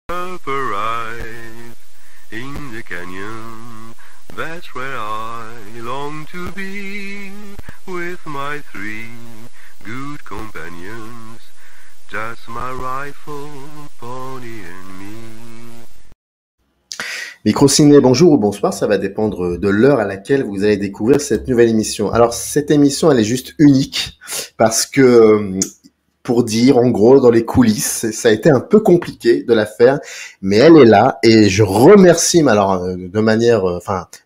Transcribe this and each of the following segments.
Up arrive in the canyon, that's where I long to be, with my three good companions, just my rifle, pony and me. Microciné, bonjour ou bonsoir, ça va dépendre de l'heure à laquelle vous allez découvrir cette nouvelle émission. Alors, cette émission, elle est juste unique parce que, pour dire, en gros, dans les coulisses, ça a été un peu compliqué de la faire, mais elle est là et je remercie, mais alors, de manière,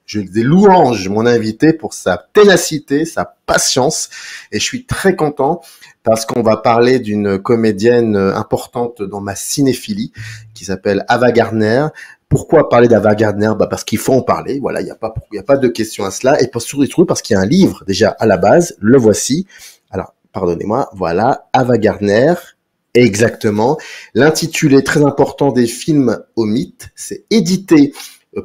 je des louanges mon invité pour sa ténacité, sa patience et je suis très content parce qu'on va parler d'une comédienne importante dans ma cinéphilie qui s'appelle Ava Gardner. Pourquoi parler d'Ava Gardner? Parce qu'il faut en parler. Voilà, il n'y a pas de question à cela. Et surtout parce qu'il y a un livre déjà à la base. Le voici. Alors, pardonnez-moi. Voilà, Ava Gardner. Exactement. L'intitulé très important des films au mythe. C'est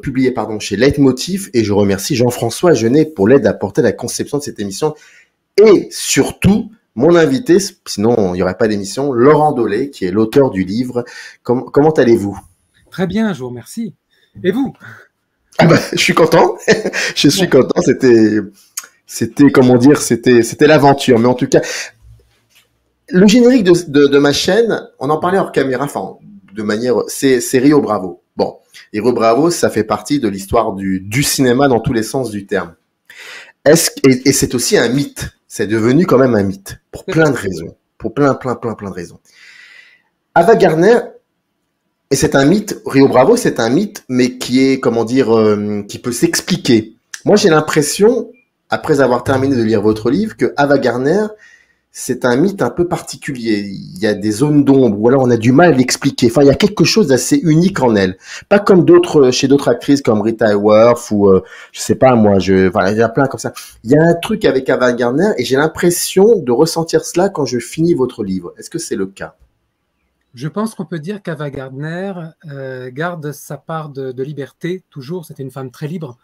publié chez Leitmotiv. Et je remercie Jean-François Jeunet pour l'aide apportée à la conception de cette émission. Et surtout, mon invité, sinon il n'y aurait pas d'émission, Laurent Dolé, qui est l'auteur du livre. Comment allez-vous? Très bien, je vous remercie. Et vous? Je suis content. Je suis content. C'était comment dire, c'était l'aventure. Mais en tout cas, le générique de ma chaîne, on en parlait hors caméra, de manière, c'est Rio Bravo. Bon, et Rio Bravo, ça fait partie de l'histoire du cinéma dans tous les sens du terme. Et c'est aussi un mythe. C'est devenu quand même un mythe pour plein de raisons, pour plein de raisons. Ava Gardner. Et c'est un mythe, Rio Bravo, c'est un mythe, mais qui est, qui peut s'expliquer. Moi, j'ai l'impression, après avoir terminé de lire votre livre, que Ava Gardner, c'est un mythe un peu particulier. Il y a des zones d'ombre, ou alors on a du mal à l'expliquer. Enfin, il y a quelque chose d'assez unique en elle. Pas comme chez d'autres actrices comme Rita Hayworth ou, je sais pas, moi, il y a plein comme ça. Il y a un truc avec Ava Gardner et j'ai l'impression de ressentir cela quand je finis votre livre. Est-ce que c'est le cas? Je pense qu'on peut dire qu'Ava Gardner garde sa part de liberté, toujours. C'était une femme très libre,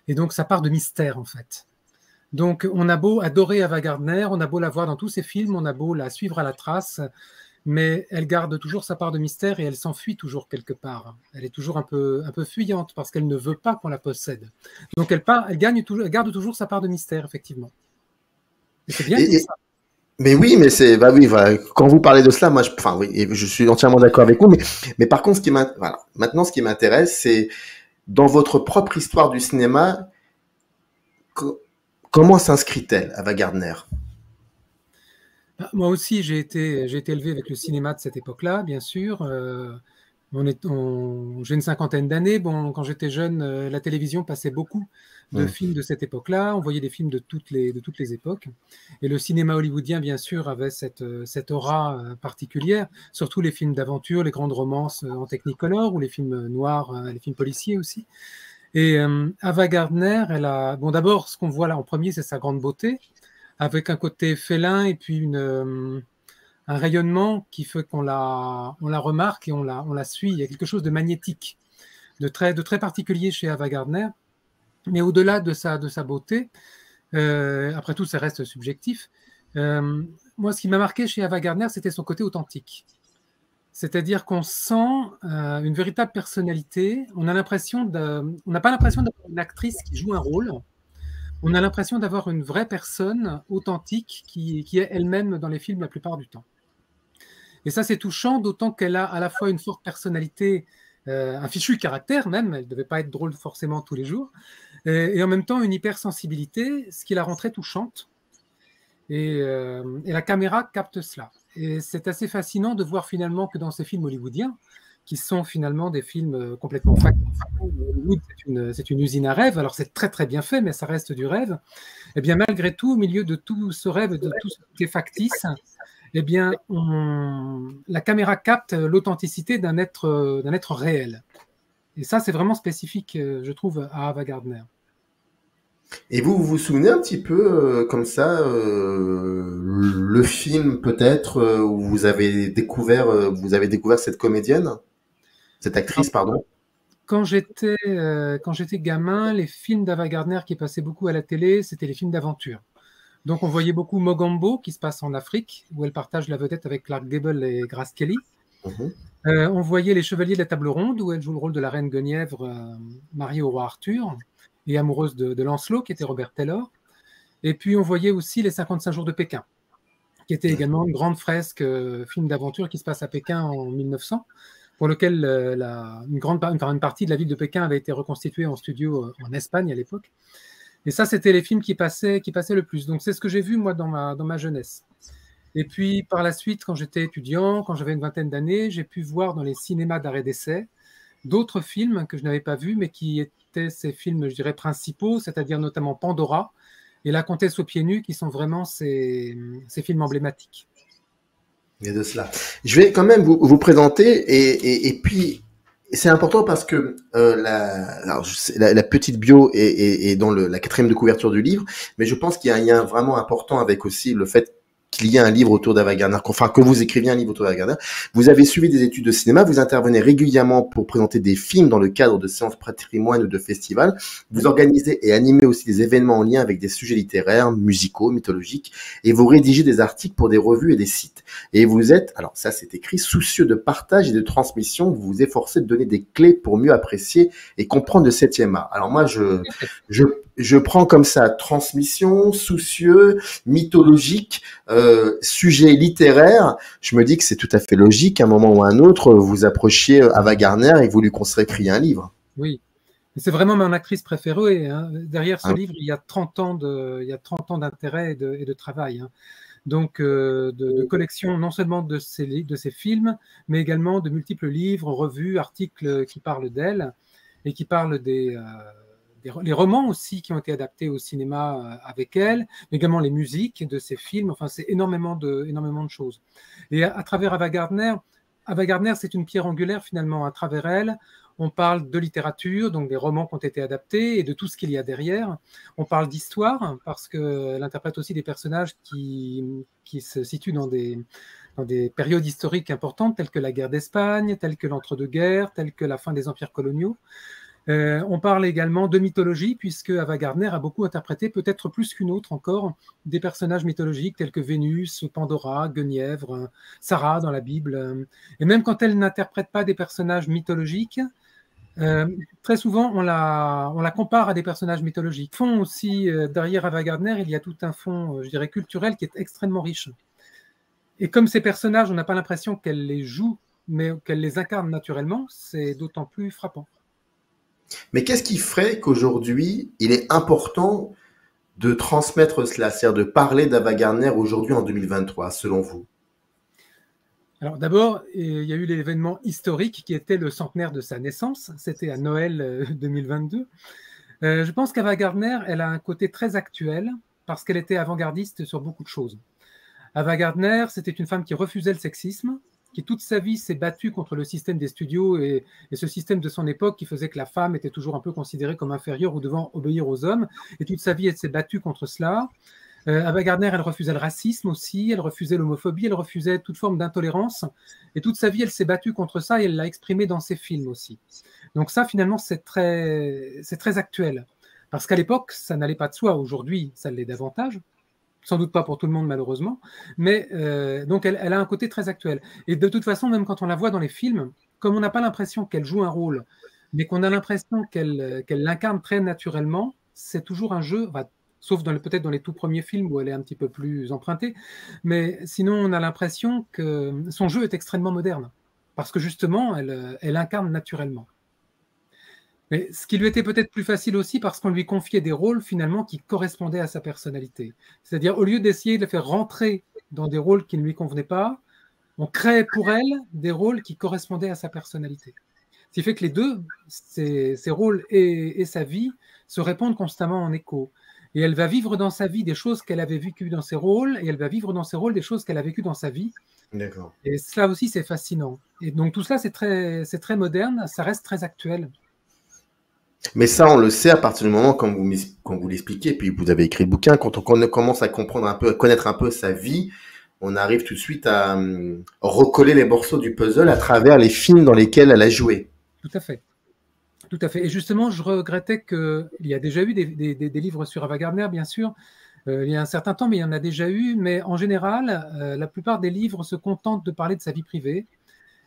et donc sa part de mystère, en fait. Donc, on a beau adorer Ava Gardner, on a beau la voir dans tous ses films, on a beau la suivre à la trace, mais elle garde toujours sa part de mystère et elle s'enfuit toujours quelque part. Elle est toujours un peu fuyante parce qu'elle ne veut pas qu'on la possède. Donc, elle garde toujours sa part de mystère, effectivement. Et c'est bien ça. Mais oui, mais quand vous parlez de cela, moi, je suis entièrement d'accord avec vous. Mais par contre, maintenant, ce qui m'intéresse, c'est dans votre propre histoire du cinéma, comment s'inscrit-elle, Ava Gardner? Moi aussi, j'ai été élevé avec le cinéma de cette époque-là, bien sûr. J'ai une cinquantaine d'années. Bon, quand j'étais jeune, la télévision passait beaucoup de films de cette époque-là. On voyait des films de toutes les époques. Et le cinéma hollywoodien, bien sûr, avait cette aura particulière, surtout les films d'aventure, les grandes romances en Technicolor ou les films noirs, les films policiers aussi. Et Ava Gardner, d'abord, ce qu'on voit là en premier, c'est sa grande beauté, avec un côté félin et puis un rayonnement qui fait qu'on la remarque et on la suit. Il y a quelque chose de magnétique, de très particulier chez Ava Gardner. Mais au-delà de sa beauté, après tout, ça reste subjectif. Moi, ce qui m'a marqué chez Ava Gardner, c'était son côté authentique. C'est-à-dire qu'on sent une véritable personnalité. On n'a pas l'impression d'avoir une actrice qui joue un rôle. On a l'impression d'avoir une vraie personne authentique qui est elle-même dans les films la plupart du temps. Et ça, c'est touchant, d'autant qu'elle a à la fois une forte personnalité, un fichu caractère même, elle ne devait pas être drôle forcément tous les jours, et en même temps une hypersensibilité, ce qui la rend très touchante. Et la caméra capte cela. Et c'est assez fascinant de voir finalement que dans ces films hollywoodiens, qui sont finalement des films complètement factices, Hollywood, c'est une usine à rêve, alors c'est très très bien fait, mais ça reste du rêve. Et bien malgré tout, au milieu de tout ce rêve, de tout ce qui est factice, eh bien, la caméra capte l'authenticité d'un être réel. Et ça, c'est vraiment spécifique, je trouve, à Ava Gardner. Et vous souvenez un petit peu, comme ça, le film peut-être où vous avez découvert cette comédienne, cette actrice, pardon? Quand j'étais gamin, les films d'Ava Gardner qui passaient beaucoup à la télé, c'était les films d'aventure. Donc on voyait beaucoup Mogambo qui se passe en Afrique, où elle partage la vedette avec Clark Gable et Grace Kelly. Mhm. On voyait Les Chevaliers de la Table Ronde, où elle joue le rôle de la reine Guenièvre, mariée au roi Arthur, et amoureuse de Lancelot, qui était Robert Taylor. Et puis on voyait aussi Les 55 jours de Pékin, qui était également une grande fresque, film d'aventure qui se passe à Pékin en 1900, pour lequel une partie de la ville de Pékin avait été reconstituée en studio en Espagne à l'époque. Et ça, c'était les films qui passaient le plus. Donc c'est ce que j'ai vu moi dans ma jeunesse. Et puis, par la suite, quand j'étais étudiant, quand j'avais une vingtaine d'années, j'ai pu voir dans les cinémas d'arrêt d'essai d'autres films que je n'avais pas vus, mais qui étaient ces films, je dirais, principaux, c'est-à-dire notamment Pandora et La Comtesse aux pieds nus, qui sont vraiment ces films emblématiques. Il y a de cela. Je vais quand même vous présenter et puis c'est important parce que la petite bio est dans la quatrième de couverture du livre, mais je pense qu'il y a un lien vraiment important avec aussi le fait qu'il y ait un livre autour d'Ava Gardner, enfin que vous écriviez un livre autour d'Ava Gardner. Vous avez suivi des études de cinéma, vous intervenez régulièrement pour présenter des films dans le cadre de séances patrimoine ou de festivals. Vous organisez et animez aussi des événements en lien avec des sujets littéraires, musicaux, mythologiques, et vous rédigez des articles pour des revues et des sites. Et vous êtes, alors ça c'est écrit, soucieux de partage et de transmission, vous vous efforcez de donner des clés pour mieux apprécier et comprendre le 7e art. Alors moi je prends comme ça transmission, soucieux, mythologique, sujet littéraire. Je me dis que c'est tout à fait logique qu'à un moment ou à un autre vous approchiez Ava Gardner et que vous lui consacriez un livre. Oui, c'est vraiment mon actrice préférée. Hein. Derrière ce livre, il y a 30 ans d'intérêt et de travail. Hein. Donc, de collection non seulement de ses films, mais également de multiples livres, revues, articles qui parlent d'elle et qui parlent les romans aussi qui ont été adaptés au cinéma avec elle, mais également les musiques de ses films. Enfin, c'est énormément de choses. Et à travers Ava Gardner, c'est une pierre angulaire finalement. À travers elle, on parle de littérature, donc des romans qui ont été adaptés et de tout ce qu'il y a derrière. On parle d'histoire parce qu'elle interprète aussi des personnages qui se situent dans des périodes historiques importantes, telles que la guerre d'Espagne, telles que l'entre-deux-guerres, telles que la fin des empires coloniaux. On parle également de mythologie, puisque Ava Gardner a beaucoup interprété, peut-être plus qu'une autre encore, des personnages mythologiques tels que Vénus, Pandora, Guenièvre, Sarah dans la Bible. Et même quand elle n'interprète pas des personnages mythologiques, très souvent on la compare à des personnages mythologiques. Fond aussi, derrière Ava Gardner, il y a tout un fond, je dirais, culturel qui est extrêmement riche. Et comme ces personnages, on n'a pas l'impression qu'elle les joue, mais qu'elle les incarne naturellement, c'est d'autant plus frappant. Mais qu'est-ce qui ferait qu'aujourd'hui, il est important de transmettre cela, c'est-à-dire de parler d'Ava Gardner aujourd'hui en 2023, selon vous? Alors d'abord, il y a eu l'événement historique qui était le centenaire de sa naissance, c'était à Noël 2022. Je pense qu'Ava Gardner, elle a un côté très actuel parce qu'elle était avant-gardiste sur beaucoup de choses. Ava Gardner, c'était une femme qui refusait le sexisme, qui toute sa vie s'est battue contre le système des studios et ce système de son époque qui faisait que la femme était toujours un peu considérée comme inférieure ou devant obéir aux hommes. Et toute sa vie, elle s'est battue contre cela. Ava Gardner, elle refusait le racisme aussi, elle refusait l'homophobie, elle refusait toute forme d'intolérance. Et toute sa vie, elle s'est battue contre ça et elle l'a exprimé dans ses films aussi. Donc ça, finalement, c'est très actuel. Parce qu'à l'époque, ça n'allait pas de soi. Aujourd'hui, ça l'est davantage. Sans doute pas pour tout le monde, malheureusement. Mais donc, elle a un côté très actuel. Et de toute façon, même quand on la voit dans les films, comme on n'a pas l'impression qu'elle joue un rôle, mais qu'on a l'impression qu'elle l'incarne très naturellement, c'est toujours un jeu, sauf peut-être dans les tout premiers films où elle est un petit peu plus empruntée. Mais sinon, on a l'impression que son jeu est extrêmement moderne. Parce que justement, elle incarne naturellement. Mais ce qui lui était peut-être plus facile aussi parce qu'on lui confiait des rôles finalement qui correspondaient à sa personnalité. C'est-à-dire, au lieu d'essayer de le faire rentrer dans des rôles qui ne lui convenaient pas, on créait pour elle des rôles qui correspondaient à sa personnalité. Ce qui fait que les deux, ses rôles et sa vie, se répondent constamment en écho. Et elle va vivre dans sa vie des choses qu'elle avait vécues dans ses rôles, et elle va vivre dans ses rôles des choses qu'elle a vécues dans sa vie. D'accord. Et cela aussi, c'est fascinant. Et donc tout cela, c'est très moderne, ça reste très actuel. Mais ça, on le sait à partir du moment quand vous l'expliquez, puis vous avez écrit le bouquin, quand on commence à comprendre un peu, à connaître un peu sa vie, on arrive tout de suite à recoller les morceaux du puzzle à travers les films dans lesquels elle a joué. Tout à fait. Tout à fait. Et justement, je regrettais qu'il y a déjà eu des livres sur Ava Gardner, bien sûr, il y a un certain temps, mais il y en a déjà eu. Mais en général, la plupart des livres se contentent de parler de sa vie privée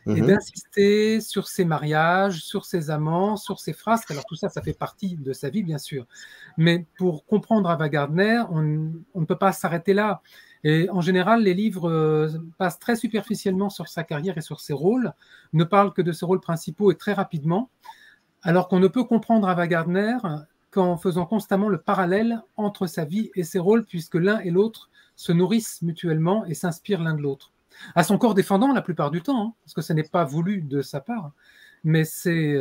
et d'insister sur ses mariages, sur ses amants, sur ses frasques. Alors tout ça, ça fait partie de sa vie, bien sûr. Mais pour comprendre Ava Gardner, on ne peut pas s'arrêter là. Et en général, les livres passent très superficiellement sur sa carrière et sur ses rôles, ne parlent que de ses rôles principaux et très rapidement, alors qu'on ne peut comprendre Ava Gardner qu'en faisant constamment le parallèle entre sa vie et ses rôles, puisque l'un et l'autre se nourrissent mutuellement et s'inspirent l'un de l'autre. À son corps défendant la plupart du temps, hein, parce que ce n'est pas voulu de sa part, mais c'est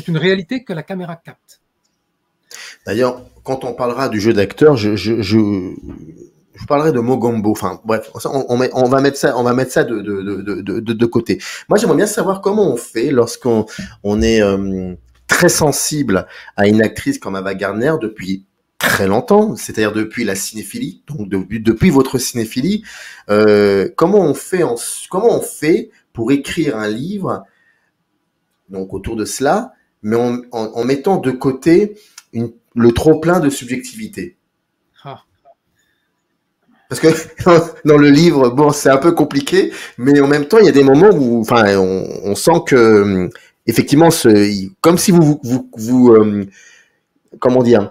une réalité que la caméra capte. D'ailleurs, quand on parlera du jeu d'acteur, je parlerai de Mogombo. Enfin, bref, on va mettre ça de côté. Moi, j'aimerais bien savoir comment on fait lorsqu'on est très sensible à une actrice comme Ava Gardner depuis très longtemps, c'est-à-dire depuis la cinéphilie, donc depuis votre cinéphilie. Comment on fait pour écrire un livre, donc autour de cela, mais en mettant de côté le trop-plein de subjectivité. Parce que dans le livre, bon, c'est un peu compliqué, mais en même temps, il y a des moments où, enfin, on sent que, effectivement, comme si vous comment dire,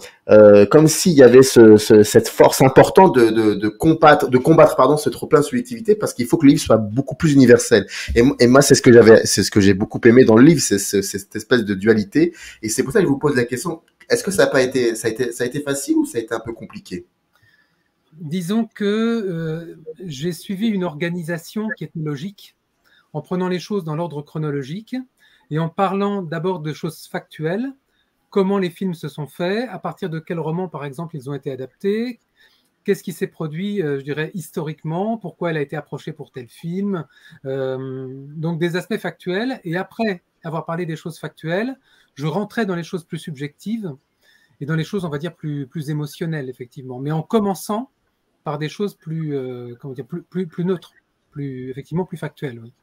comme s'il y avait cette force importante de combattre, pardon, ce trop-plein de subjectivité, parce qu'il faut que le livre soit beaucoup plus universel. Et moi, c'est ce que j'ai beaucoup aimé dans le livre, c'est cette espèce de dualité. Et c'est pour ça que je vous pose la question: est-ce que ça a été facile ou ça a été un peu compliqué? Disons que j'ai suivi une organisation qui est logique, en prenant les choses dans l'ordre chronologique et en parlant d'abord de choses factuelles, comment les films se sont faits, à partir de quels romans, par exemple, ils ont été adaptés, qu'est-ce qui s'est produit, je dirais, historiquement, pourquoi elle a été approchée pour tel film, donc des aspects factuels. Et après avoir parlé des choses factuelles, je rentrais dans les choses plus subjectives et dans les choses, on va dire, plus émotionnelles, effectivement, mais en commençant par des choses plus neutres, effectivement plus factuelles. Oui.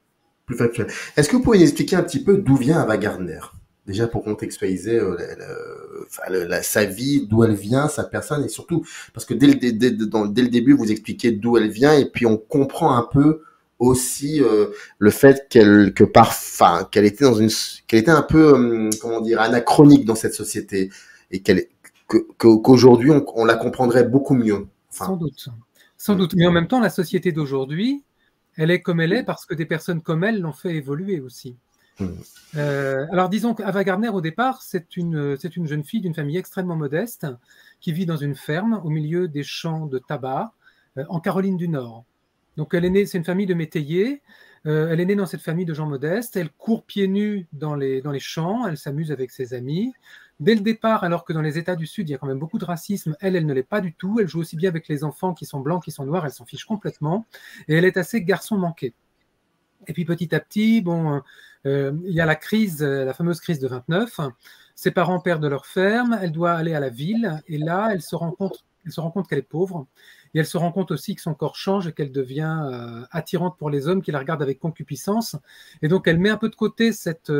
Plus factuelles. Est-ce que vous pouvez nous expliquer un petit peu d'où vient Ava Gardner? Déjà pour contextualiser sa vie, d'où elle vient, sa personne, et surtout parce que dès le début vous expliquez d'où elle vient, et puis on comprend un peu aussi le fait qu'elle était un peu comment dire, anachronique dans cette société, et qu'aujourd'hui on la comprendrait beaucoup mieux. Enfin, sans doute. Mais en même temps, la société d'aujourd'hui, elle est comme elle est parce que des personnes comme elle l'ont fait évoluer aussi. Alors disons qu'Ava Gardner, au départ, c'est une jeune fille d'une famille extrêmement modeste qui vit dans une ferme au milieu des champs de tabac en Caroline du Nord. Donc elle est née, c'est une famille de métayers, elle est née dans cette famille de gens modestes, elle court pieds nus dans les champs, elle s'amuse avec ses amis. Dès le départ, alors que dans les États du Sud, il y a quand même beaucoup de racisme, elle ne l'est pas du tout. Elle joue aussi bien avec les enfants qui sont blancs, qui sont noirs, elle s'en fiche complètement. Et elle est assez garçon manqué. Et puis petit à petit, bon, il y a la fameuse crise de 29. Ses parents perdent leur ferme, elle doit aller à la ville. Et là, elle se rend compte qu'elle est pauvre. Et elle se rend compte aussi que son corps change et qu'elle devient attirante pour les hommes qui la regardent avec concupiscence. Et donc, elle met un peu de côté cette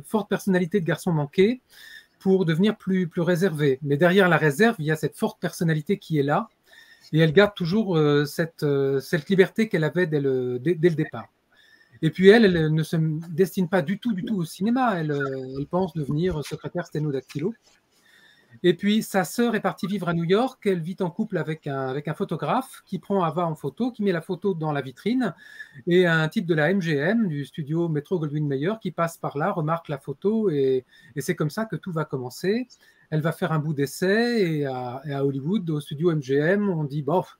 forte personnalité de garçon manqué pour devenir plus réservée. Mais derrière la réserve, il y a cette forte personnalité qui est là, et elle garde toujours cette liberté qu'elle avait dès le départ. Et puis elle ne se destine pas du tout au cinéma, elle pense devenir secrétaire sténodactylo. Et puis sa sœur est partie vivre à New York, elle vit en couple avec un photographe qui prend Ava en photo, qui met la photo dans la vitrine, et un type de la MGM, du studio Metro-Goldwyn-Mayer, qui passe par là, remarque la photo, et c'est comme ça que tout va commencer. Elle va faire un bout d'essai, et à Hollywood, au studio MGM, on dit, bof,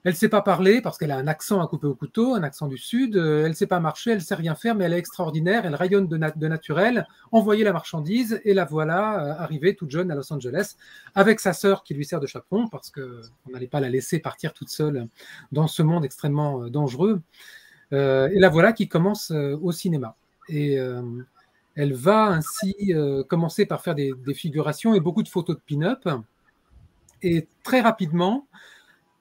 elle ne sait pas parler parce qu'elle a un accent à couper au couteau, un accent du Sud. Elle ne sait pas marcher, elle ne sait rien faire, mais elle est extraordinaire. Elle rayonne de naturel. Envoyez la marchandise et la voilà arrivée toute jeune à Los Angeles avec sa sœur qui lui sert de chaperon parce qu'on n'allait pas la laisser partir toute seule dans ce monde extrêmement dangereux. Et la voilà qui commence au cinéma. Et elle va ainsi commencer par faire des figurations et beaucoup de photos de pin-up. Et très rapidement,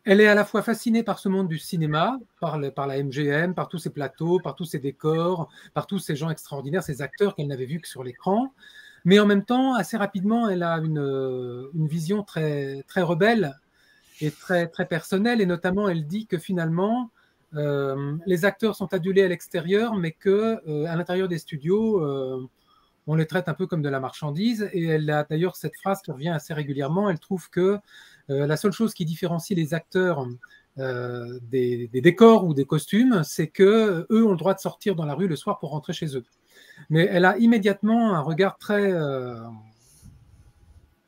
elle est à la fois fascinée par ce monde du cinéma, par la MGM, par tous ces plateaux, par tous ces décors, par tous ces gens extraordinaires, ces acteurs qu'elle n'avait vus que sur l'écran. Mais en même temps, assez rapidement, elle a une vision très, très rebelle et très, très personnelle. Et notamment, elle dit que finalement, les acteurs sont adulés à l'extérieur, mais que à l'intérieur des studios, on les traite un peu comme de la marchandise. Et elle a d'ailleurs cette phrase qui revient assez régulièrement. Elle trouve que la seule chose qui différencie les acteurs des décors ou des costumes, c'est que eux ont le droit de sortir dans la rue le soir pour rentrer chez eux. Mais elle a immédiatement un regard très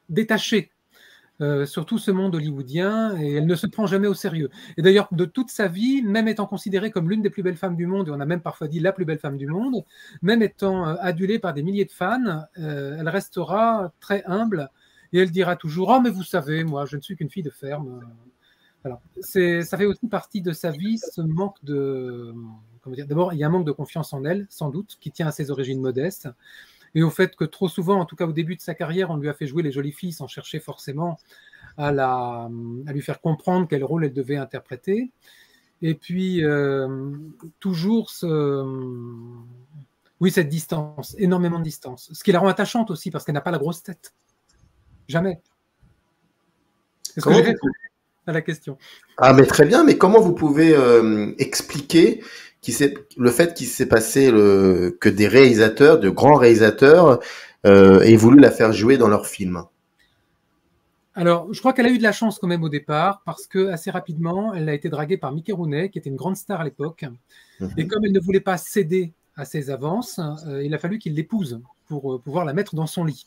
détaché sur tout ce monde hollywoodien, et elle ne se prend jamais au sérieux. Et d'ailleurs, de toute sa vie, même étant considérée comme l'une des plus belles femmes du monde, et on a même parfois dit la plus belle femme du monde, même étant adulée par des milliers de fans, elle restera très humble, et elle dira toujours « Oh, mais vous savez, moi, je ne suis qu'une fille de ferme. » Alors, ça fait aussi partie de sa vie, ce manque de... Comment dire, d'abord, il y a un manque de confiance en elle, sans doute, qui tient à ses origines modestes, et au fait que trop souvent, en tout cas au début de sa carrière, on lui a fait jouer les jolies filles sans chercher forcément à lui faire comprendre quel rôle elle devait interpréter. Et puis, toujours cette distance, énormément de distance. Ce qui la rend attachante aussi, parce qu'elle n'a pas la grosse tête. Jamais. Est-ce que j'ai répondu à la question? Ah, mais très bien, mais comment vous pouvez expliquer le fait qu'il s'est passé que des réalisateurs, de grands réalisateurs, aient voulu la faire jouer dans leurs films? Alors, je crois qu'elle a eu de la chance quand même au départ, parce que assez rapidement, elle a été draguée par Mickey Rooney, qui était une grande star à l'époque. Et comme elle ne voulait pas céder à ses avances, il a fallu qu'il l'épouse pour pouvoir la mettre dans son lit.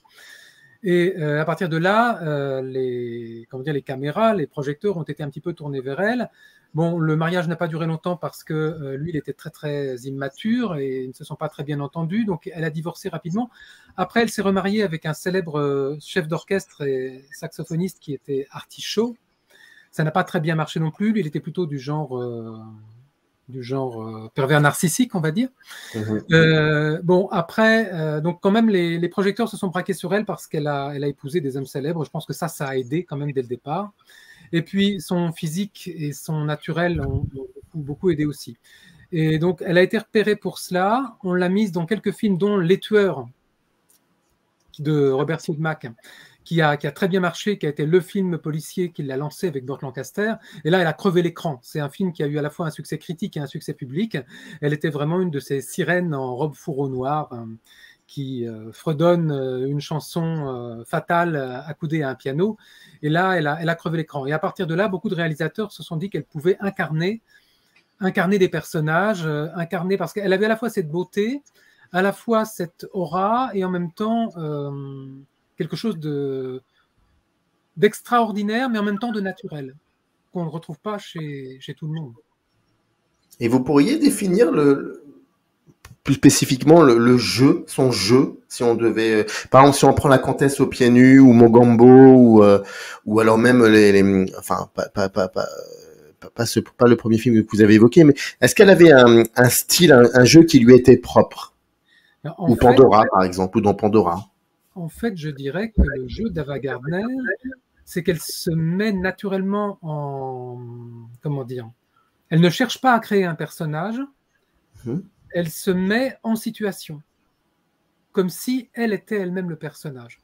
Et à partir de là, les caméras, les projecteurs ont été un petit peu tournés vers elle. Bon, le mariage n'a pas duré longtemps parce que lui, il était très, très immature et ils ne se sont pas très bien entendus. Donc, elle a divorcé rapidement. Après, elle s'est remariée avec un célèbre chef d'orchestre et saxophoniste qui était Artie Shaw. Ça n'a pas très bien marché non plus. Lui, il était plutôt du genre pervers narcissique, on va dire. Bon, après, donc quand même, les projecteurs se sont braqués sur elle parce qu'elle a épousé des hommes célèbres. Je pense que ça a aidé quand même dès le départ. Et puis, son physique et son naturel ont beaucoup aidé aussi. Et donc, elle a été repérée pour cela. On l'a mise dans quelques films, dont Les Tueurs de Robert Siodmak, qui a très bien marché, qui a été le film policier qui l'a lancé avec Burt Lancaster. Et là, elle a crevé l'écran. C'est un film qui a eu à la fois un succès critique et un succès public. Elle était vraiment une de ces sirènes en robe fourreau noir qui fredonne une chanson fatale accoudée à un piano. Et là, elle a crevé l'écran. Et à partir de là, beaucoup de réalisateurs se sont dit qu'elle pouvait incarner des personnages, parce qu'elle avait à la fois cette beauté, à la fois cette aura, et en même temps quelque chose d'extraordinaire, mais en même temps de naturel, qu'on ne retrouve pas chez tout le monde. Et vous pourriez définir plus spécifiquement son jeu, si on devait, par exemple, si on prend la Comtesse aux pieds nus ou Mogambo ou alors même enfin pas le premier film que vous avez évoqué, mais est-ce qu'elle avait un style, un jeu qui lui était propre? Ou Pandora, par exemple, ou dans Pandora. En fait, je dirais que le jeu d'Ava Gardner, c'est qu'elle se met naturellement comment dire, elle ne cherche pas à créer un personnage, elle se met en situation, comme si elle était elle-même le personnage.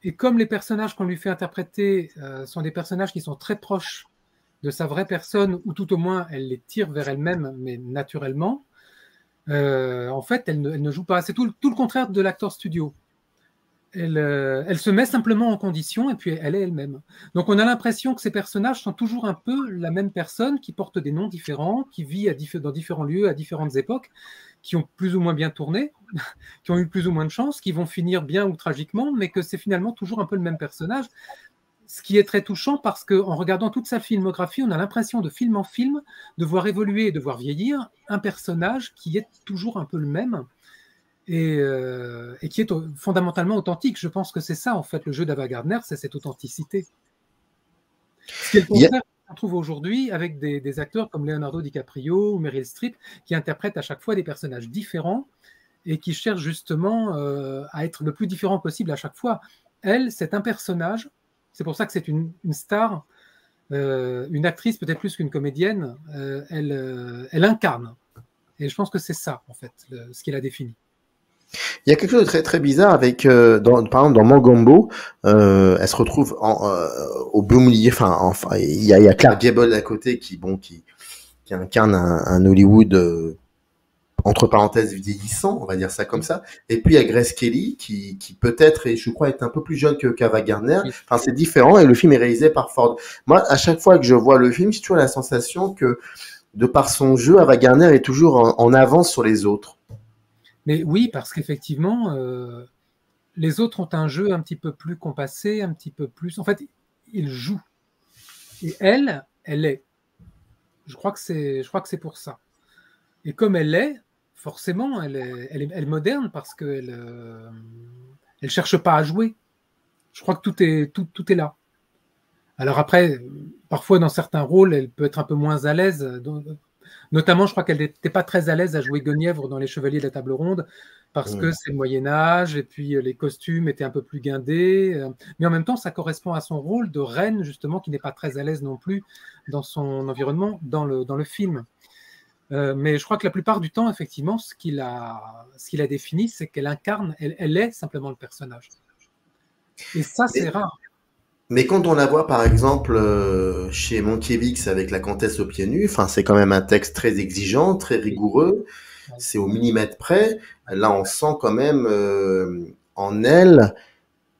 Et comme les personnages qu'on lui fait interpréter sont des personnages qui sont très proches de sa vraie personne, ou tout au moins elle les tire vers elle-même, mais naturellement, en fait, elle ne joue pas. C'est tout le contraire de l'acteur studio. Elle se met simplement en condition et puis elle est elle-même. Donc on a l'impression que ces personnages sont toujours un peu la même personne, qui porte des noms différents, qui vit dans différents lieux, à différentes époques, qui ont plus ou moins bien tourné, qui ont eu plus ou moins de chance, qui vont finir bien ou tragiquement, mais que c'est finalement toujours un peu le même personnage. Ce qui est très touchant, parce qu'en regardant toute sa filmographie, on a l'impression de film en film de voir évoluer et de voir vieillir un personnage qui est toujours un peu le même et qui est fondamentalement authentique. Je pense que c'est ça, en fait, le jeu d'Ava Gardner, c'est cette authenticité. Ce qui est le contraire qu'on trouve aujourd'hui avec des acteurs comme Leonardo DiCaprio ou Meryl Streep, qui interprètent à chaque fois des personnages différents et qui cherchent justement à être le plus différent possible à chaque fois. Elle, c'est un personnage. C'est pour ça que c'est une star, une actrice peut-être plus qu'une comédienne. Elle incarne. Et je pense que c'est ça, en fait, ce qui la définit. Il y a quelque chose de très très bizarre avec, par exemple, dans Mogambo, elle se retrouve au beau milieu. Enfin, il y a Clark Gable à côté qui qui incarne un Hollywood entre parenthèses vieillissant, on va dire ça comme ça. Et puis il y a Grace Kelly qui peut-être, et je crois, est un peu plus jeune que Ava Gardner. Oui. Enfin, c'est différent et le film est réalisé par Ford. Moi, à chaque fois que je vois le film, j'ai toujours la sensation que, de par son jeu, Ava Gardner est toujours en avance sur les autres. Mais oui, parce qu'effectivement, les autres ont un jeu un petit peu plus compassé, un petit peu plus. En fait, ils jouent. Et elle est. Je crois que c'est pour ça. Et comme elle est, forcément, elle est moderne parce qu'elle elle cherche pas à jouer. Je crois que tout est là. Alors après, parfois dans certains rôles, elle peut être un peu moins à l'aise. Notamment, je crois qu'elle n'était pas très à l'aise à jouer Guenièvre dans Les Chevaliers de la Table Ronde parce que c'est le Moyen-Âge et puis les costumes étaient un peu plus guindés. Mais en même temps, ça correspond à son rôle de reine, justement, qui n'est pas très à l'aise non plus dans son environnement, dans le film. Mais je crois que la plupart du temps, effectivement, ce qu'il a défini, c'est qu'elle incarne, elle est simplement le personnage. Et ça, c'est rare. Mais quand on la voit, par exemple, chez Mankiewicz avec La Comtesse aux pieds nus, enfin, c'est quand même un texte très exigeant, très rigoureux, c'est au millimètre près. Là, on sent quand même en elle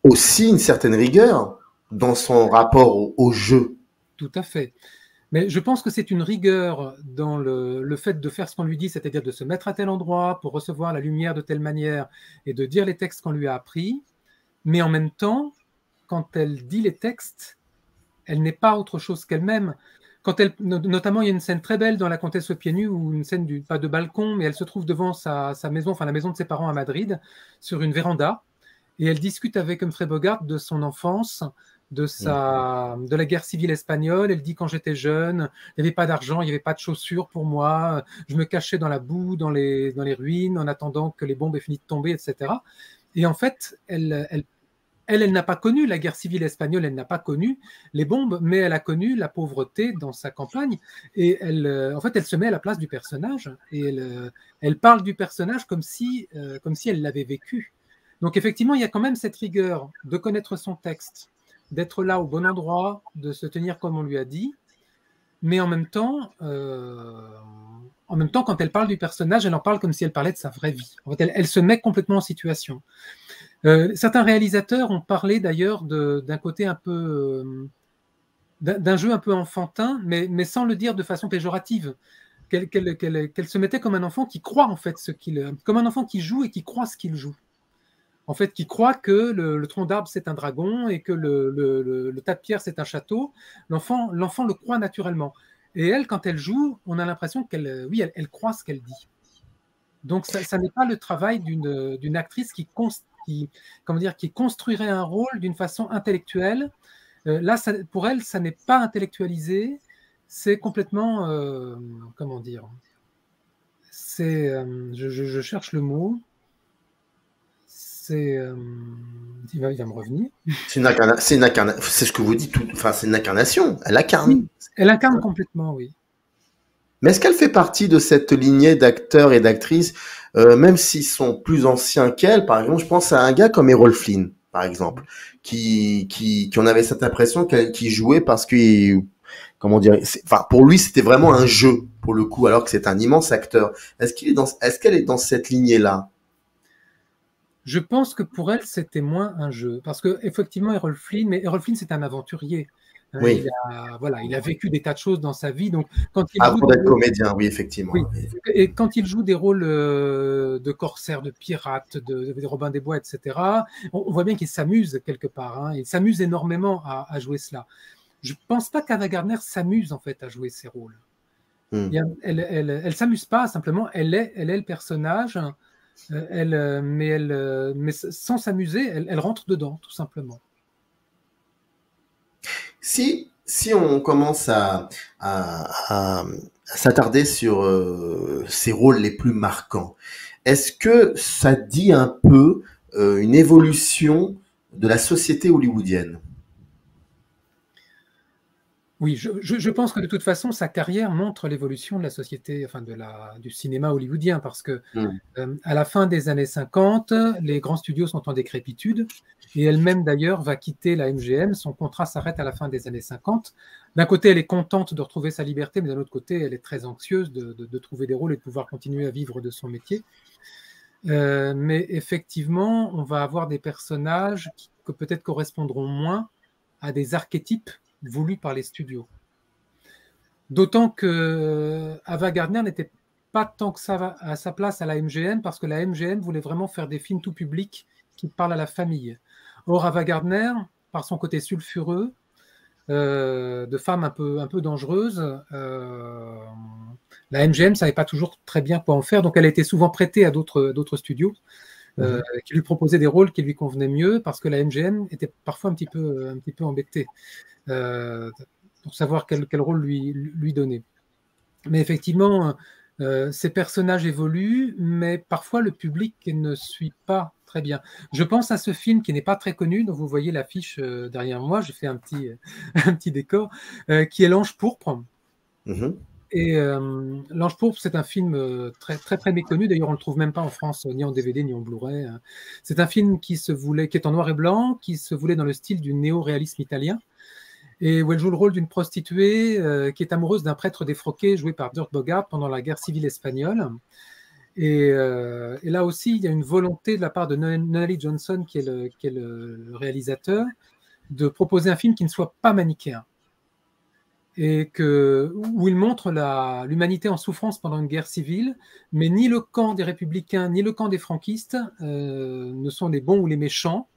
aussi une certaine rigueur dans son rapport au jeu. Tout à fait. Mais je pense que c'est une rigueur dans le fait de faire ce qu'on lui dit, c'est-à-dire de se mettre à tel endroit pour recevoir la lumière de telle manière et de dire les textes qu'on lui a appris. Mais en même temps, quand elle dit les textes, elle n'est pas autre chose qu'elle-même. Notamment, il y a une scène très belle dans La Comtesse aux pieds nus, ou une scène pas de balcon, mais elle se trouve devant sa maison, enfin la maison de ses parents à Madrid, sur une véranda, et elle discute avec Humphrey Bogart de son enfance, de la guerre civile espagnole. Elle dit: quand j'étais jeune, il n'y avait pas d'argent, il n'y avait pas de chaussures pour moi, je me cachais dans la boue, dans les ruines, en attendant que les bombes aient fini de tomber, etc. Et en fait, elle n'a pas connu la guerre civile espagnole, elle n'a pas connu les bombes, mais elle a connu la pauvreté dans sa campagne. Et en fait, elle se met à la place du personnage et elle parle du personnage comme si elle l'avait vécu. Donc effectivement, il y a quand même cette rigueur de connaître son texte, d'être là au bon endroit, de se tenir comme on lui a dit, mais en même temps, quand elle parle du personnage, elle en parle comme si elle parlait de sa vraie vie. En fait, elle se met complètement en situation. Certains réalisateurs ont parlé d'ailleurs d'un côté un peu, d'un jeu un peu enfantin, mais sans le dire de façon péjorative. Qu'elle se mettait comme un enfant qui croit en fait comme un enfant qui joue et qui croit ce qu'il joue. En fait, qui croit que le tronc d'arbre c'est un dragon et que le tas de pierre c'est un château. L'enfant le croit naturellement. Et elle, quand elle joue, on a l'impression elle croit ce qu'elle dit. Donc ça n'est pas le travail d'une actrice qui construirait un rôle d'une façon intellectuelle. Là, pour elle, ça n'est pas intellectualisé, c'est complètement, comment dire, c'est, je cherche le mot, c'est, il va me revenir. C'est ce que vous dites, enfin, c'est une incarnation, elle incarne. Oui, elle incarne complètement, oui. Mais est-ce qu'elle fait partie de cette lignée d'acteurs et d'actrices, même s'ils sont plus anciens qu'elle? Par exemple, je pense à un gars comme Errol Flynn, par exemple, qui en avait cette impression qu'il jouait parce que, comment dire, enfin, pour lui, c'était vraiment un jeu, pour le coup, alors que c'est un immense acteur. Est-ce qu'elle est dans cette lignée-là? Je pense que pour elle, c'était moins un jeu. Parce que, effectivement, Errol Flynn, c'est un aventurier. Oui. Il a vécu des tas de choses dans sa vie. Donc, quand il Avant d'être comédien, oui, effectivement. Oui. Et quand il joue des rôles de corsaire, de pirate, de Robin des Bois, etc., on voit bien qu'il s'amuse quelque part. Il s'amuse énormément à jouer cela. Je ne pense pas qu'Ava Gardner s'amuse en fait à jouer ces rôles. Elle s'amuse pas, simplement, elle est le personnage, mais sans s'amuser, elle rentre dedans, tout simplement. Si on commence à s'attarder sur ces rôles les plus marquants, est-ce que ça dit un peu une évolution de la société hollywoodienne? Oui, je pense que de toute façon, sa carrière montre l'évolution de la société, enfin du cinéma hollywoodien, parce que Mm. à la fin des années 50, les grands studios sont en décrépitude, et elle-même d'ailleurs va quitter la MGM. Son contrat s'arrête à la fin des années 50. D'un côté, elle est contente de retrouver sa liberté, mais d'un autre côté, elle est très anxieuse de trouver des rôles et de pouvoir continuer à vivre de son métier. Mais effectivement, on va avoir des personnages qui peut-être correspondront moins à des archétypes voulus par les studios. D'autant que Ava Gardner n'était pas tant que ça à sa place à la MGM, parce que la MGM voulait vraiment faire des films tout public qui parlent à la famille. Or, Ava Gardner, par son côté sulfureux, de femme un peu dangereuse, la MGM ne savait pas toujours très bien quoi en faire, donc elle a été souvent prêtée à d'autres studios qui lui proposaient des rôles qui lui convenaient mieux, parce que la MGM était parfois un petit peu embêtée pour savoir quel rôle lui donner. Mais effectivement, ces personnages évoluent, mais parfois le public ne suit pas très bien. Je pense à ce film qui n'est pas très connu, dont vous voyez l'affiche derrière moi, j'ai fait un petit décor, qui est L'Ange pourpre. Mhm. Et L'Ange pourpre, c'est un film très, très, très méconnu. D'ailleurs, on ne le trouve même pas en France, ni en DVD, ni en Blu-ray. C'est un film qui est en noir et blanc, qui se voulait dans le style du néo-réalisme italien, et où elle joue le rôle d'une prostituée qui est amoureuse d'un prêtre défroqué joué par Dirk Bogarde pendant la guerre civile espagnole. Et là aussi, il y a une volonté de la part de Nunnally Johnson, qui est le réalisateur, de proposer un film qui ne soit pas manichéen, et où il montre l'humanité en souffrance pendant une guerre civile, mais ni le camp des républicains, ni le camp des franquistes ne sont les bons ou les méchants.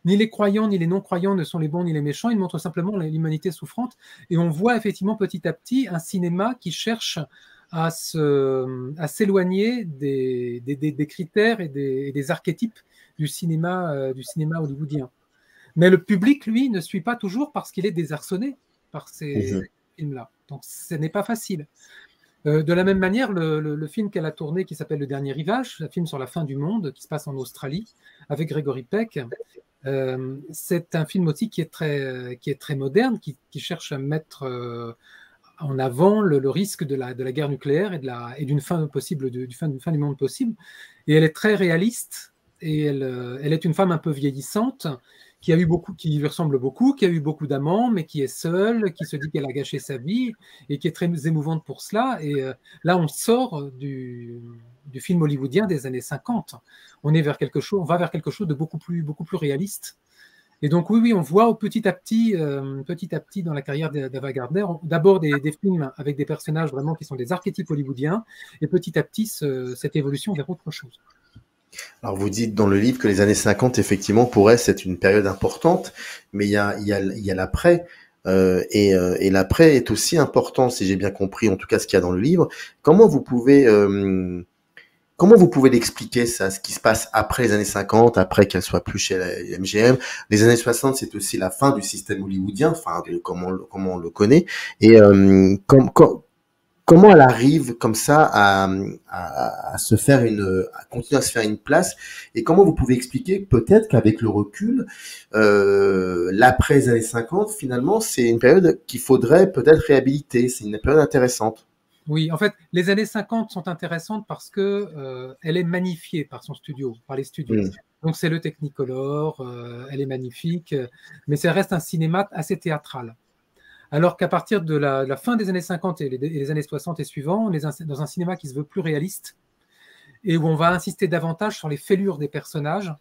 Ni les croyants ni les non-croyants ne sont les bons ni les méchants, ils montrent simplement l'humanité souffrante. Et on voit effectivement petit à petit un cinéma qui cherche à s'éloigner des critères et des archétypes du cinéma hollywoodien. Mais le public, lui, ne suit pas toujours, parce qu'il est désarçonné par ces films-là. Donc ce n'est pas facile. De la même manière, le film qu'elle a tourné, qui s'appelle Le Dernier Rivage, un film sur la fin du monde, qui se passe en Australie, avec Gregory Peck, c'est un film aussi qui est très moderne, qui cherche à mettre en avant le risque de la guerre nucléaire et d'une fin possible, d'une fin du monde possible. Et elle est très réaliste, et elle est une femme un peu vieillissante, qui lui ressemble beaucoup, qui a eu beaucoup d'amants, mais qui est seule, qui se dit qu'elle a gâché sa vie, et qui est très émouvante pour cela. Et là, on sort du film hollywoodien des années 50. On va vers quelque chose de beaucoup plus réaliste. Et donc oui, on voit petit à petit dans la carrière d'Ava Gardner, d'abord des films avec des personnages vraiment qui sont des archétypes hollywoodiens, et petit à petit cette évolution vers autre chose. Alors vous dites dans le livre que les années 50, effectivement, pour elle, c'est une période importante, mais il y a l'après. Et l'après est aussi important, si j'ai bien compris, en tout cas ce qu'il y a dans le livre. Comment vous pouvez l'expliquer, ça, ce qui se passe après les années 50, après qu'elle soit plus chez la MGM? Les années 60, c'est aussi la fin du système hollywoodien, enfin, comment on le connaît. Et comment elle arrive comme ça à continuer à se faire une place, et comment vous pouvez expliquer peut-être qu'avec le recul, l'après les années 50, finalement, c'est une période qu'il faudrait peut-être réhabiliter, c'est une période intéressante. Oui, en fait, les années 50 sont intéressantes parce que elle est magnifiée par les studios. Donc c'est le Technicolor, elle est magnifique, mais ça reste un cinéma assez théâtral. Alors qu'à partir de la fin des années 50 et les années 60 et suivants, on est dans un cinéma qui se veut plus réaliste, et où on va insister davantage sur les fêlures des personnages,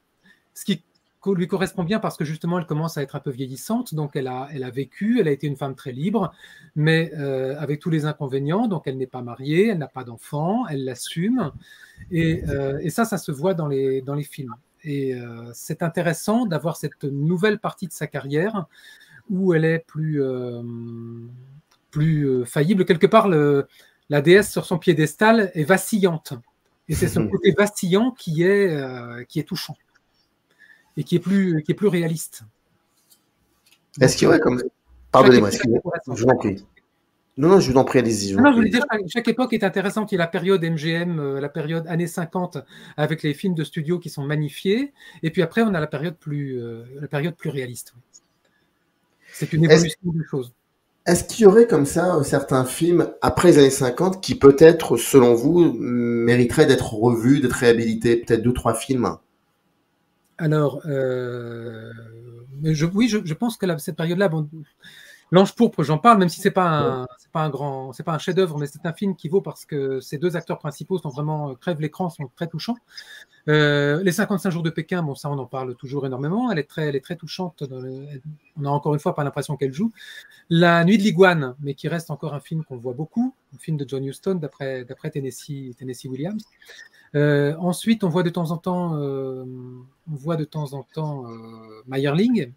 ce qui lui correspond bien parce que justement elle commence à être un peu vieillissante, donc elle a vécu, elle a été une femme très libre, mais avec tous les inconvénients, donc elle n'est pas mariée, elle n'a pas d'enfant, elle l'assume, et ça se voit dans les films. Et c'est intéressant d'avoir cette nouvelle partie de sa carrière où elle est plus faillible. Quelque part, la déesse sur son piédestal est vacillante. Et c'est ce côté vacillant qui est touchant et qui est plus réaliste. Est-ce qu'il y aurait comme... Pardonnez-moi, excusez-moi, je vous en prie. Non, je vous en prie, allez-y. Non, je voulais dire, chaque époque est intéressante. Il y a la période MGM, la période années 50, avec les films de studio qui sont magnifiés. Et puis après, on a la période plus réaliste. C'est une évolution des choses. Est-ce qu'il y aurait comme ça certains films après les années 50 qui peut-être, selon vous, mériteraient d'être revus, d'être réhabilités? Peut-être 2 ou 3 films? Alors, oui, je pense que cette période-là, bon, L'Ange pourpre, j'en parle, même si c'est pas un chef-d'œuvre, mais c'est un film qui vaut parce que ces 2 acteurs principaux sont vraiment crèvent l'écran, sont très touchants. Les 55 jours de Pékin, bon, ça on en parle toujours énormément. Elle est très touchante. On a encore une fois pas l'impression qu'elle joue. La Nuit de l'Iguane, mais qui reste encore un film qu'on voit beaucoup, un film de John Huston d'après Tennessee Williams. Ensuite, on voit de temps en temps Meyerling.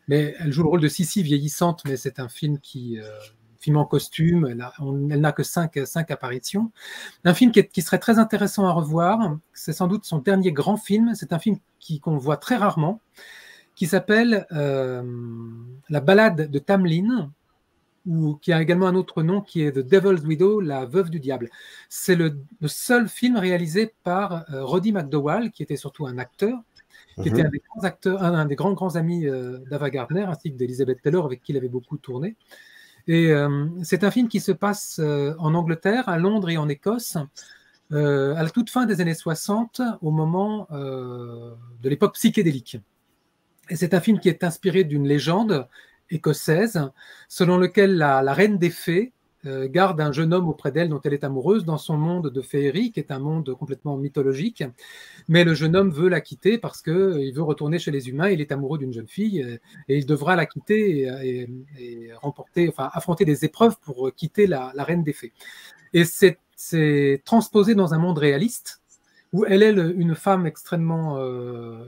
Mais elle joue le rôle de Sissi vieillissante, mais c'est un film film en costume. Elle n'a que 5 apparitions. Un film qui serait très intéressant à revoir. C'est sans doute son dernier grand film. C'est un film qu'on voit très rarement, qui s'appelle La Ballade de Tamlin, ou qui a également un autre nom qui est The Devil's Widow, La Veuve du Diable. C'est le seul film réalisé par Roddy McDowall, qui était surtout un acteur, qui était un des grands acteurs, un des grands amis d'Ava Gardner, ainsi que d'Elizabeth Taylor, avec qui il avait beaucoup tourné. Et c'est un film qui se passe en Angleterre, à Londres et en Écosse, à la toute fin des années 60, au moment de l'époque psychédélique. Et c'est un film qui est inspiré d'une légende écossaise, selon lequel la reine des fées garde un jeune homme auprès d'elle dont elle est amoureuse dans son monde de féerie, qui est un monde complètement mythologique. Mais le jeune homme veut la quitter parce qu'il veut retourner chez les humains. Il est amoureux d'une jeune fille et il devra la quitter et affronter des épreuves pour quitter la reine des fées. Et c'est transposé dans un monde réaliste où elle est une femme extrêmement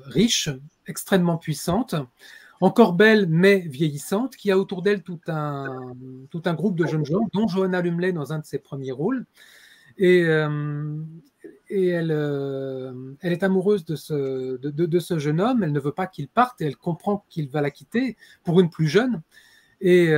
riche, extrêmement puissante, encore belle mais vieillissante, qui a autour d'elle tout un groupe de jeunes gens, dont Joanna Lumley dans un de ses premiers rôles. Et elle est amoureuse de ce jeune homme, elle ne veut pas qu'il parte et elle comprend qu'il va la quitter pour une plus jeune. Et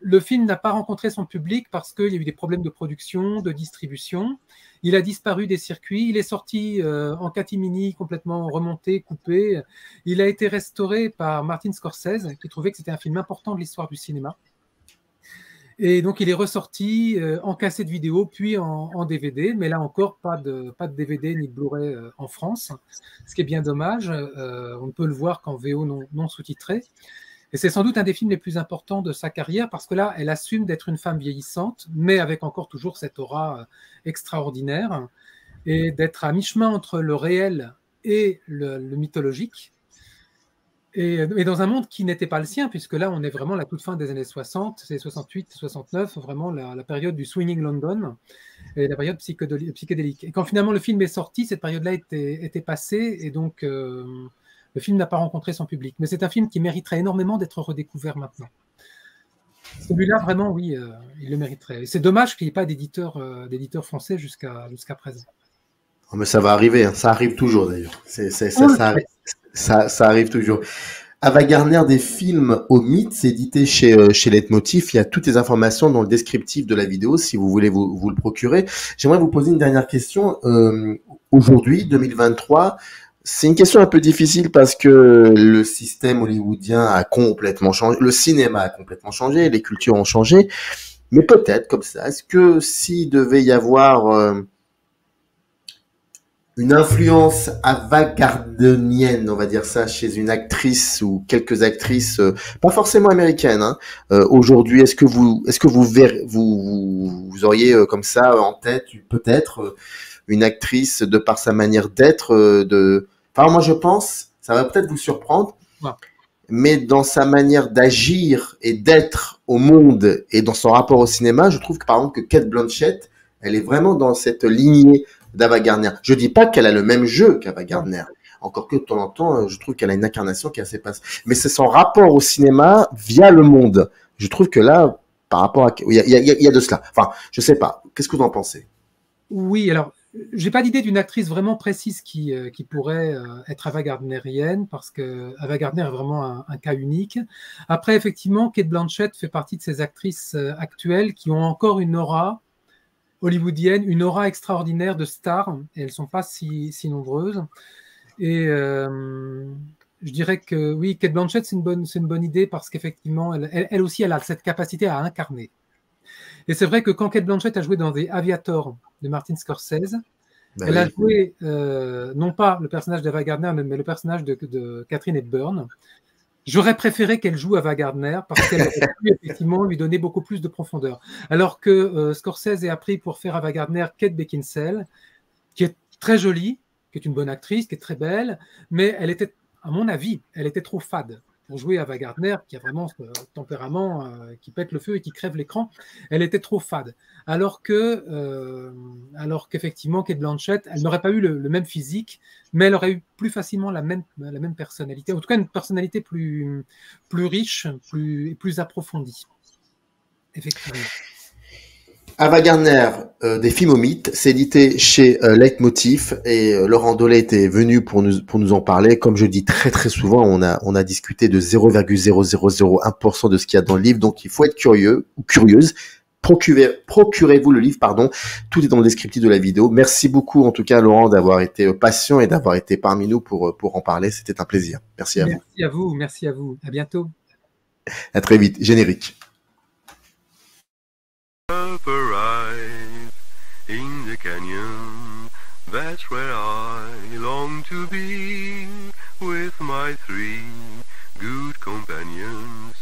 le film n'a pas rencontré son public parce qu'il y a eu des problèmes de production, de distribution. Il a disparu des circuits. Il est sorti en catimini, complètement remonté, coupé. Il a été restauré par Martin Scorsese, qui trouvait que c'était un film important de l'histoire du cinéma. Et donc, il est ressorti en cassette vidéo, puis en DVD. Mais là encore, pas de DVD ni de Blu-ray en France, ce qui est bien dommage. On ne peut le voir qu'en VO non sous-titré. Et c'est sans doute un des films les plus importants de sa carrière parce que là, elle assume d'être une femme vieillissante, mais avec encore toujours cette aura extraordinaire et d'être à mi-chemin entre le réel et le mythologique. Et dans un monde qui n'était pas le sien, puisque là, on est vraiment à la toute fin des années 60, c'est 68, 69, vraiment la période du Swinging London et la période psychédélique. Et quand finalement le film est sorti, cette période-là était passée et donc le film n'a pas rencontré son public. Mais c'est un film qui mériterait énormément d'être redécouvert maintenant. Celui-là, vraiment, oui, il le mériterait. Et c'est dommage qu'il n'y ait pas d'éditeur français jusqu'à présent. Oh, mais ça va arriver, hein. Ça arrive toujours d'ailleurs. Ça arrive toujours. Ava Gardner, des films au mythe, édité chez Leitmotiv. Il y a toutes les informations dans le descriptif de la vidéo si vous voulez vous le procurer. J'aimerais vous poser une dernière question. Aujourd'hui, 2023, c'est une question un peu difficile parce que le système hollywoodien a complètement changé, le cinéma a complètement changé, les cultures ont changé. Mais peut-être comme ça, est-ce que s'il devait y avoir une influence avant-gardenienne, on va dire ça, chez une actrice ou quelques actrices, pas forcément américaines, hein, aujourd'hui, est-ce que vous auriez comme ça en tête peut-être une actrice de par sa manière d'être, enfin moi je pense, ça va peut-être vous surprendre, mais dans sa manière d'agir et d'être au monde et dans son rapport au cinéma, je trouve que par exemple que Cate Blanchett, elle est vraiment dans cette lignée d'Ava Gardner. Je dis pas qu'elle a le même jeu qu'Ava Gardner. Encore que de temps en temps, je trouve qu'elle a une incarnation qui est assez passe. Mais c'est son rapport au cinéma via le monde. Je trouve que là, par rapport à, il y a de cela. Enfin, je sais pas. Qu'est-ce que vous en pensez? Oui, alors, j'ai pas d'idée d'une actrice vraiment précise qui pourrait être Ava Gardnerienne parce que Ava Gardner est vraiment un cas unique. Après, effectivement, Cate Blanchett fait partie de ces actrices actuelles qui ont encore une aura hollywoodienne, une aura extraordinaire de stars, et elles ne sont pas si nombreuses. Et je dirais que oui, Cate Blanchett, c'est une bonne idée parce qu'effectivement, elle aussi, elle a cette capacité à incarner. Et c'est vrai que quand Cate Blanchett a joué dans The Aviator de Martin Scorsese, elle a joué non pas le personnage d'Ava Gardner, mais le personnage de Katharine Hepburn. J'aurais préféré qu'elle joue Ava Gardner parce qu'elle aurait pu effectivement lui donner beaucoup plus de profondeur. Alors que Scorsese a pris pour faire Ava Gardner Kate Beckinsale, qui est très jolie, qui est une bonne actrice, qui est très belle, mais elle était, à mon avis, elle était trop fade pour jouer Ava Gardner, qui a vraiment ce tempérament qui pète le feu et qui crève l'écran. Elle était trop fade. Alors qu'effectivement, Cate Blanchett, elle n'aurait pas eu le même physique, mais elle aurait eu plus facilement la même personnalité, en tout cas une personnalité plus riche, plus approfondie. Effectivement. Ava Gardner, des films au mythe, c'est édité chez Leitmotiv et Laurent Dolez était venu pour nous en parler. Comme je dis très très souvent, on a discuté de 0,0001% de ce qu'il y a dans le livre, donc il faut être curieux ou curieuse. Procurez-vous le livre, pardon. Tout est dans le descriptif de la vidéo. Merci beaucoup en tout cas Laurent d'avoir été patient et d'avoir été parmi nous pour en parler. C'était un plaisir. Merci à vous. Merci à vous. À bientôt. À très vite. Générique. In the canyon, that's where I long to be, with my 3 good companions.